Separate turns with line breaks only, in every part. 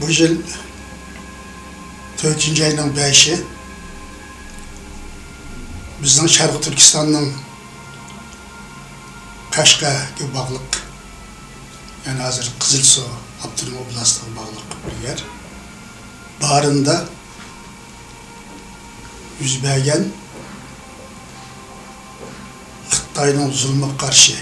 Bu yıl 4. ayının 5'i bizden Şarkı Türkistan'ın Kaşqa'ga bağlıq, yani hazır Kızılsu, Abdurrahman Oblastı'na bağlıq bir yer. Barında yüz bergen Xitayning zulmüne karşı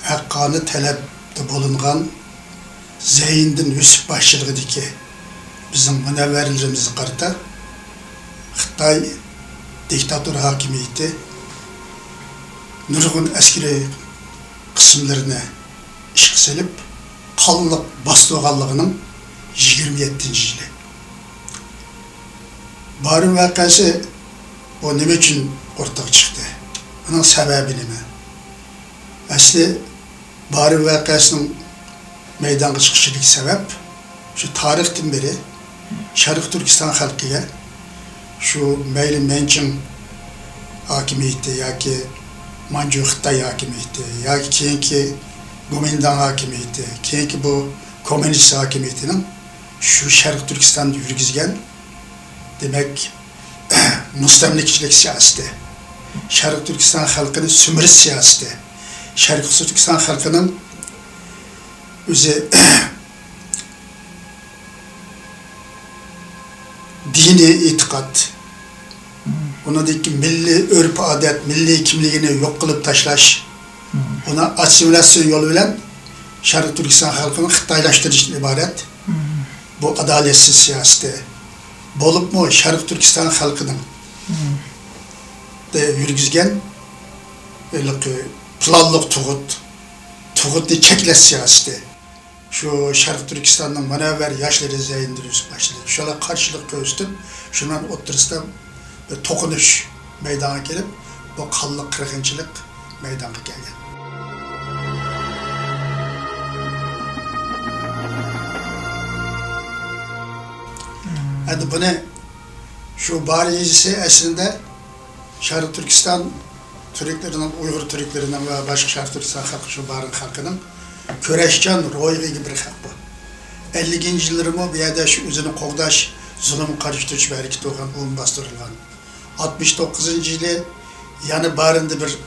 haqqani talabda bulungan Zeyn'din Yusuf başçılığıdaki bizim münevverlerimizi qarta Xitay diktatör hakimiyeti nurgun askeri kısımlarına işq selip qanlıq bastırğanlığının 27. yılı. Barın vakası o nime için ortaya çıktı? Bunun sebebi nime? Asli Barın vakasının meydana çıkışındaki sebep şu tarihten beri Şarkı Türkistan halkıya şu meyli Mençin hakimiyeti ya ki Mancu Xitay hakimiyeti ya ki keyinki Kuomintang hakimiyeti, keyinki bu komünist hakimiyetinin şu Şarkı Türkistan'da yürgizgen demek müstemlikçilik siyaseti, Şarkı Türkistan halkının sümürüz siyaseti, Şarkı Türkistan halkının özü dini itikat, onadaki milli örf adet, milli kimliğini yok kılıp taşlaş, ona asimilasyon yolu bilen Şarkı Türkistan halkının Xitaylaştırışından ibaret. Bu adaletsiz siyaseti bolup mu Şarkı Türkistan halkının de yürgizgen planlık tuğutlu çekles siyaseti. Şu Şarkı Türkistan'ın münevver yaşları Zeyn'dir Yusuf başladı. Şöyle karşılık göğüstüm, şundan oturustam tokunuş meydana gelip bu kanlık kırgınçılık meydana geldi. Yani bunu şu bariyecisi aslında Şarkı Türkistan Türklerinden, Uygur Türklerinden ve başka Şarkı Türkistan halkı, şu barın halkının köreşcan royğu gibi bir halk bu. 50. yıllarımı bir yerde şu üzerine qoğdaş zulüm karıştırıcı bir hareket olan onun bastırılgan. 69. yılı yani barında bir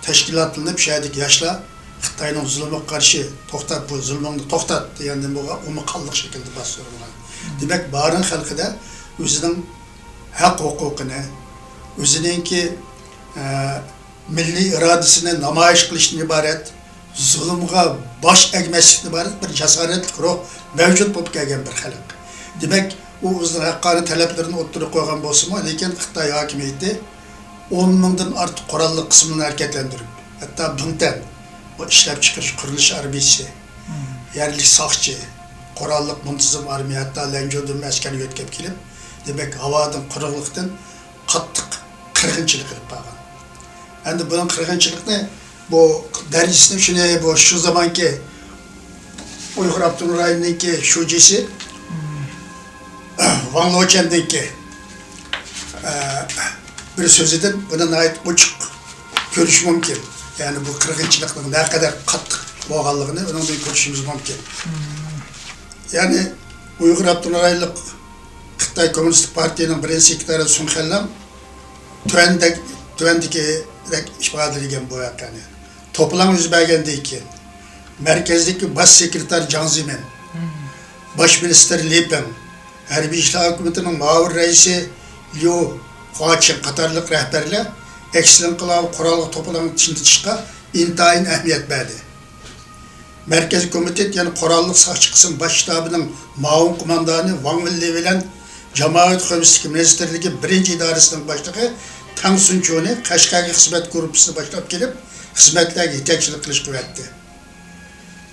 teşkilatlanıp şahidik yaşla Xitayning zulmüne karşı toxtat bu zulmünü toxtat degenden bu umuqallık şekilde bastırılgan. Demek barın halkı da özünün hak hukukunu, özününki milli iradesini namayış kılışından ibaret, zulümge baş egmeslikten ibaret bir cesaretlik ruh mevcut bulup gelgen bir halk. Demek o özünün hakkani taleplerini oturup koygan bolsa mı, lekin Xitay hakimiyeti 10 mingdan artık kurallı kısmını hareketlendirip, hatta bundan o işlep çıkış kuruluş arbiyesi, yerlik sakçı, kurallık muntazam armiya, hatta Lenco'dun askeri yötkep kelip, demek havadan, kuruluktan kattık kırgınçılık edip bağın. Yani bunun kırgınçılıkını bu derecesini şuna bu şu zamanki Uygur Abdülrahim'deki şucisi Van Loçen'deki bir sözüden buna ait uçuk görüş mümkün. Yani bu kırgınçılıkın ne kadar kattık boğallığını onunla görüşümüz mümkün. Yani Uygur Abdülrahim'lik Xitay Komünist Parti'nin birinci sekreteri Sun Xellam tüvendeki ifade edilgen bu yani. Toplam yüz belgendeyken merkezdeki baş sekreter Jiang Zemin, baş minister Li Peng, Harbiy İşler Hükümeti'nin mavur reisi Liu Huaqin Katarlık rehberler eksilin kılağı kurallı toplanan içinde çıkka intayın ehmiyet verdi. Merkezi Komitet yani Kurallık Sakçı Kısım Baş Ştabı'nın maun kumandanı Wang Wenli bilen Cemaat Komünistiki Ministerliği 1. İdaresi'nin başlığı Tang Sunchuni Kaşqa'ga hizmet grupsuna başlap gelip hizmetlerge yetekçilik kılış kuvvetti.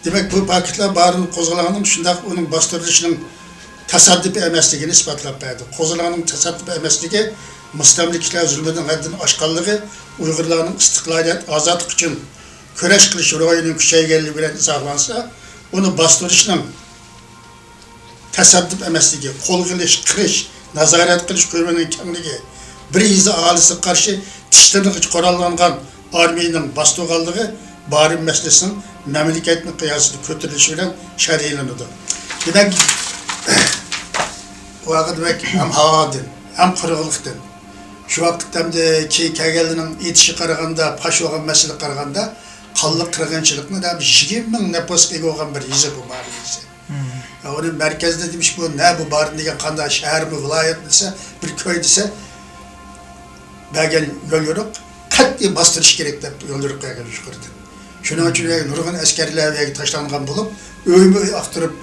Demek bu paketler barın kozalağının şundak onun bastırılışının tasaddup emesligini ispatlap verdi. Kozalağının tasaddup emesliği müstemlikçiler zulmünün haddini aşkallığı, Uygurların istiklaliyet, azatlık için köreş kılıç royunun küçeygelliği bilen izahlansa, onu bastırışının tasaddup emesliği, kol kılış, kırış, nazaret kılış görmenin kendiği, bir izi ahalisi karşı tiştirlik korallangan armiyanın bastırğanlığı barın meselesinin memleketin kıyasını kötürülüşü bilen şerhiyleniyordu. Demek o vakit demek hem havadan hem kırıklıktan. Şu vakitte de ki kelgelinin yetişi qaraganda, paş olgan mesele qaraganda qalliq qirg'inchilikni da 20 ming nüfusga ega bo'lgan bir yezi bu bari desa. Onun merkezde demiş bu ne bu bari degan qanday shahar mi viloyat desa, bir köy desa belki yo'l yo'riq qat'iy bostirish kerak deb yo'l yo'riq qo'ygan shukurdi. Shuning uchun nurg'un askarlar tashlangan bo'lib, o'ymi aqtirib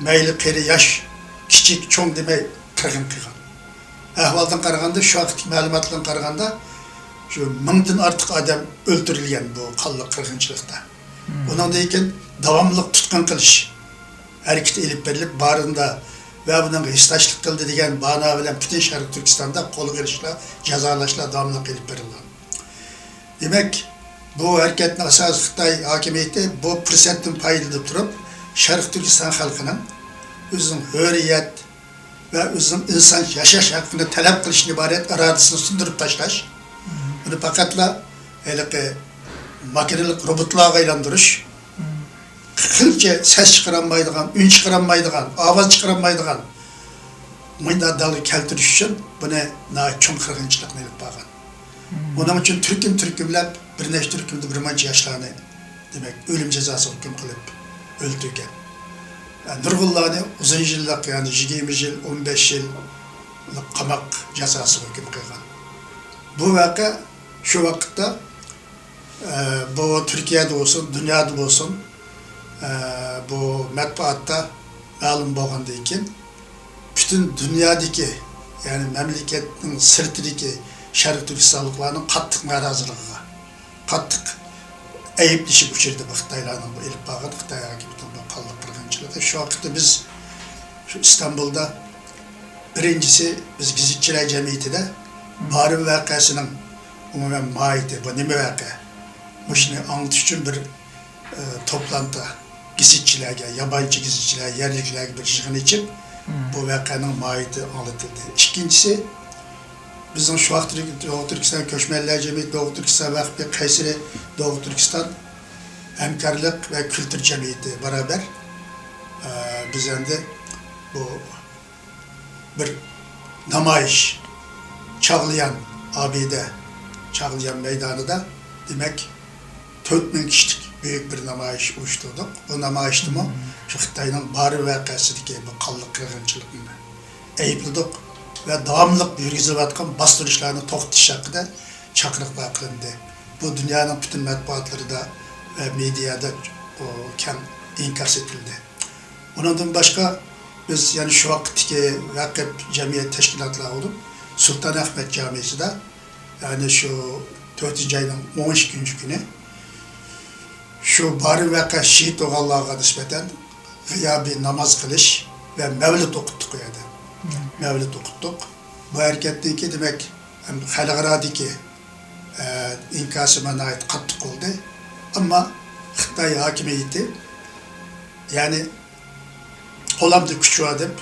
mayli qeri yosh, kichik, cho'ng demay qirg'in qilgan. Ahvaldan qaraganda, şu vaqtki ma'lumotlardan qaraganda şu 1000dan ortiq odam o'ldirilgan bu qalliq qirg'inchilikda. Undan keyin davomli tutqun qilish harakati elib berilib barında ve bunun hissdaşlık qildi degan bana bilan butun Sharq Turkistonda qo'lga kirishlar, jazolashlar davomli elib berilgan. Demak, bu harakatning asosi Xitoy hokimiyati bu fursatdan foydalanib turib, Sharq Turkiston xalqining o'zining hurriyat ve o'zining inson yashash haqqini talab qilishni iborat irodasini sundirib tashlash, buni faqatla makinalik robotlarga aylantirish, qilcha ses chiqaranmaydigan, un chiqaranmaydigan, ovoz chiqaranmaydigan mundadalga keltirish uchun buni cho'ng qirg'inchilikni olib borgan. Buning uchun turkumlab bir nechta turkumda bir mancha yoshlarni demak o'lim jazosi hukm qilib o'ldirgan. Nurg'ullarni uzun yillik, yani 20 yil, 15 yil qamoq jazosi hukm qilgan. Bu voqea şu vaqtda bu Türkiye'de olsun, dünyada olsun bu matbuatta ma'lum bo'lgandan keyin bütün dünyadaki yani memleketin sirtidagi Sharq Turkistonliklarning qattiq noroziligiga, qattiq ayblashib uchirdi bu Xitoylarning bu ilib borgan Xitoy hokimiyatining bu qalliq qirg'inchiligi. Şu vaqtda biz şu İstanbul'da birincisi biz gizitçiler cemiyetinde Barim vakasının umumen mahiyeti, bu nime vaka? Bu şimdi anlatış için bir toplantı gizitçilerge, yabancı gizitçiler, yerliklerge bir çıkın içip bu vakanın mahiyeti anlatıldı. İkincisi, bizim şu an Doğu Türkistan Köşmeliler Cemiyeti, Doğu Türkistan Vakfı, Kayseri Doğu Türkistan Hemkarlık ve Kültür Cemiyeti beraber bizden de bu bir namayiş Çağlayan abide, Çağlayan meydanında demek 4000 kişilik büyük bir namayiş uyuşturduk. Bu namayişti mi şu Xitoyning bari vakasıdaki bu qalliq qirg'inchilikni ayıpladık ve davamlı yürgüzilayotgan bastırışlarını to'xtatish haqida chaqiriqlar qilindi. Bu dünyanın bütün matbuatlarida ve medyada keng inkos etildi. Ondan başka biz yani şu vaqtdagi vakıf cemiyet teşkilatları olup Sultanahmet Camisi'de yani şu 4. ayının 12. günü şu bari vaka şehit oğullarına nispeten gıyabi namaz kılış ve mevlid okuttuk yani. Mevlid okuttuk. Bu hareketteki demek halkaradaki inkasıma ait kattık oldu. Ama Xitoy hakimiyeti yani qo'lamda kuch deb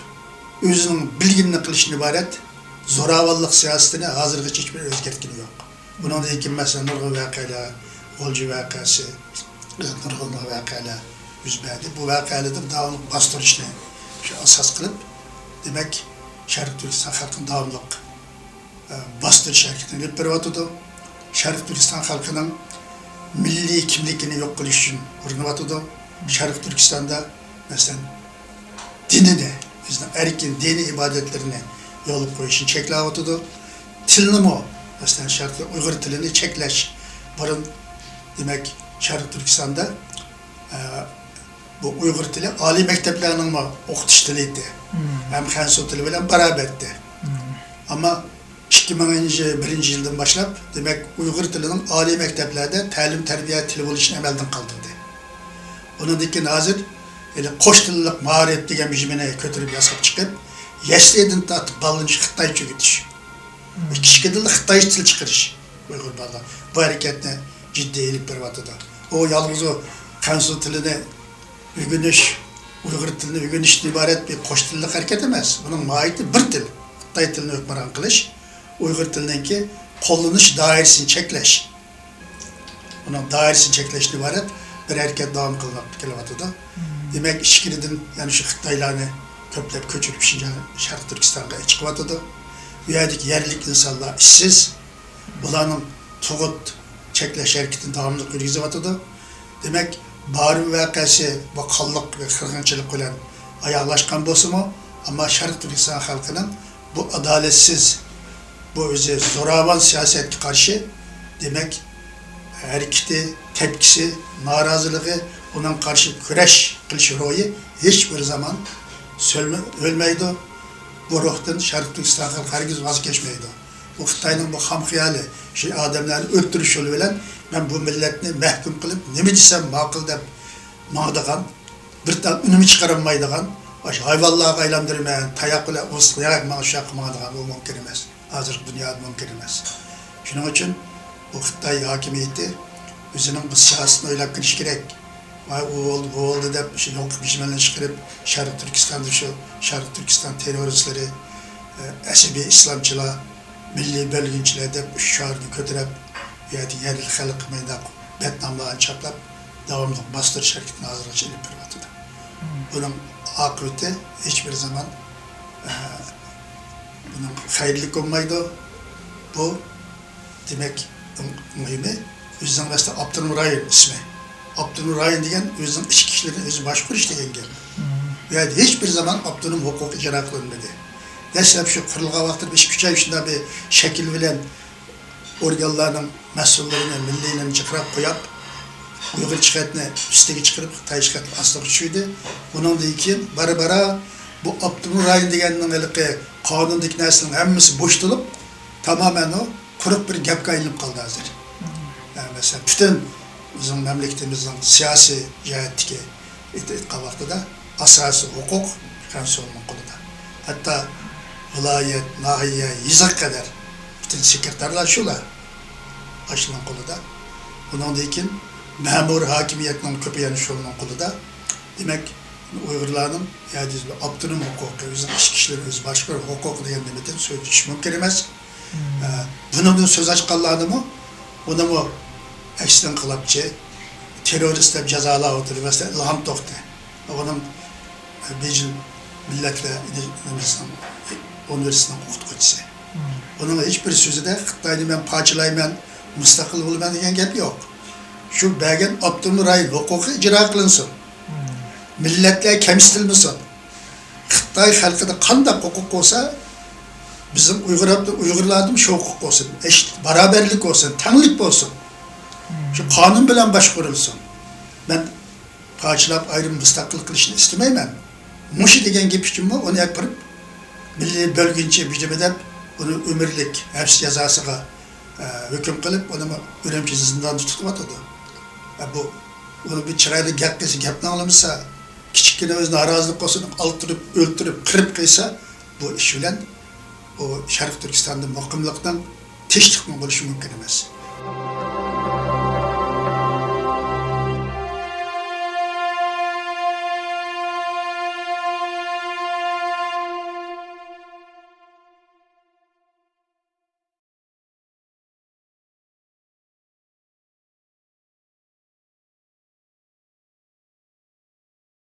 o'zining bilginini qilishni iborat zo'ravonlik siyosatini hozirgacha hech bir o'zgartgani yo'q. Bundan keyin masalan nurg'un voqealar, G'o'lji voqeasi, nurg'un voqealar yuz berdi. Bu voqealarda davomli bostirishni shu asos qilib, demak Sharq Turkiston xalqini davomli bostirish harakatini olib boryotdi. Sharq Turkiston xalqining milliy kimligini yo'q qilish uchun urinyotdi. Sharq Turkistonda masalan dinini, bizning erkin dini ibadetlerini yolib qo'yishni cheklayotdi. Tilni mi, masalan Sharq Uyg'ur tilini cheklash. Burun demak Sharq Turkistonda bu Uyg'ur tili oliy maktablarning o'qitish tili edi. Ham Xansu tili bilan barobardi. Ammo 2001 yildan boshlab demak Uyg'ur tilining oliy maktablarda ta'lim tarbiya tili bo'lishini amaldan qoldirdi. Undan keyin hozir qo'sh tillik ma'rif degan bijmini ko'tarib yasab chiqib, yashlidan tortib balani Xitoycha o'rgatish. Ikki tilli Xitoycha til chiqarish Uyg'ur bolalar. Bu harakatni jiddiy olib boryapti. O yalnız o Xansu tilini o'rganish, Uyg'ur tilini o'rganishdan iborat bir qo'sh tillik harakat emas. Buning mohiyati bir til. Xitoy tilini hukmron qilish, Uyg'ur tiliniki qo'llanish doirasini cheklash. Uning doirasini cheklashdan iborat bir harakat davom qilinib kelyapti. Demek içkiriden yani şu Xitaylarını köplep köçürüp Şinjan Şarkı Türkistan'a çıkıvatıdı. Bu yerdeki yerlik insanlar işsiz. Bularının tuğut çekleş hareketini devamlı yürgüzüvatıdı. Demek bari vakası bu kallık ve kırgınçılık ile ayaklaşkan bolsunmu ama Şarkı Türkistan halkının bu adaletsiz, bu özü zoravan siyasetine karşı demek hareketi, tepkisi, narazılığı, onun karşı küreş kılış ruhu hiçbir zaman ölmeydi. Bu ruhtan Şarkı Türkistan halkı herkes vazgeçmeydi. Bu Xitayning bu ham xiyali, şu adamlarni öldürüş yolu bilen ben bu milletni mahkum kılıp nima desem ma'qul deb mağdagan, bir tal unumi chiqarilmaydigan, o'sha hayvonlarga aylantirmagan, tayoq bilan o'sqiyak mana shu qilmaydigan bu mumkin emas. Hozirgi dunyoda mumkin emas. Shuning uchun bu Xitoy hokimiyati o'zining bu siyosatini o'ylab kirish kerak. Vay bu oldu deb shu yo'q bishmanlar chiqarib Sharq Turkistonda shu Sharq Turkiston terroristleri, asabiy islomchilar, milliy bölgünçiler deb uch shaharni ko'tarib, yerli xalq mayda betnamlarni chaplab davomli bostirish harakatini hozirgacha olib boryapti. Bunun akıbeti hiçbir zaman bunun hayırlı olmaydı. Bu demek mühimi özünün başta Abdülnurayın ismi. Abdülnurayın degen özünün iç kişilerin özü başvur işte engel. Yani hiçbir zaman Abdülnur'un hukuk icra kılınmadı. Deshlab şu kurulgan vakti 5-3 ay içinde bir şekil bilen organlarının mesullerini, millilerini çıkarıp koyup Uyghur çıkartını üstüge çıkarıp Xitay çıkartını aslı düşüydü. Bunun için bara bu Abdülnurayın degenin ilki kanundaki neslinin hemmisi boştulup tamamen o kurup bir gapga aylanıp kaldı hazır. Yani mesela bütün bizim memleketimizin siyasi cihetteki itibariyle da asası hukuk kanunun kolunda. Hatta vilayet, nahiye, yizak kadar bütün sekreterler şular aşılan kolunda. Bunun için memur hakimiyetinin köpeğiniş yolunun kolunda. Demek Uygurların yani Abdülnur hukuku, bizim iç kişilerin öz başka bir hukuku diyen demeden söyleyiş mümkün emez. Bunun söz açıklarını mı? Onu mu eksten kılapçı, teröristler cezalar oturuyor. Mesela İlham Tohti. Onun Beijing Milletle Üniversitesi'nin okutkucusu. Onun hiçbir sözü de Xitay'ı ben parçalayayım, müstakil olayım diyen gap yok. Şu belgen Abdülnurayın hukuku icra kılınsın. Milletler kemsitilmesin. Xitay halkında qanday hukuk olsa bizim Uygurlardan şu hukuk olsun, eşit, beraberlik olsun, tenglik olsun. Şu kanun bilen başvurulsun. Ben parçalap ayrım müstakil kılışını istemeyim. Muşi degen gep için mi onu yapıp milli bölgünçe bir edip onu ömürlük hapis cezasına hüküm kılıp onu Ürümçi zindanda tutup atadı. Bu onu bir çıraylı gapni alamışsa kiçikkina özüne arazılık olsun altırıp, öldürüp, kırıp kıysa bu iş bilen o Şarkı Türkistan'da muhkimlikten teşvik mi oluşu mümkün emez.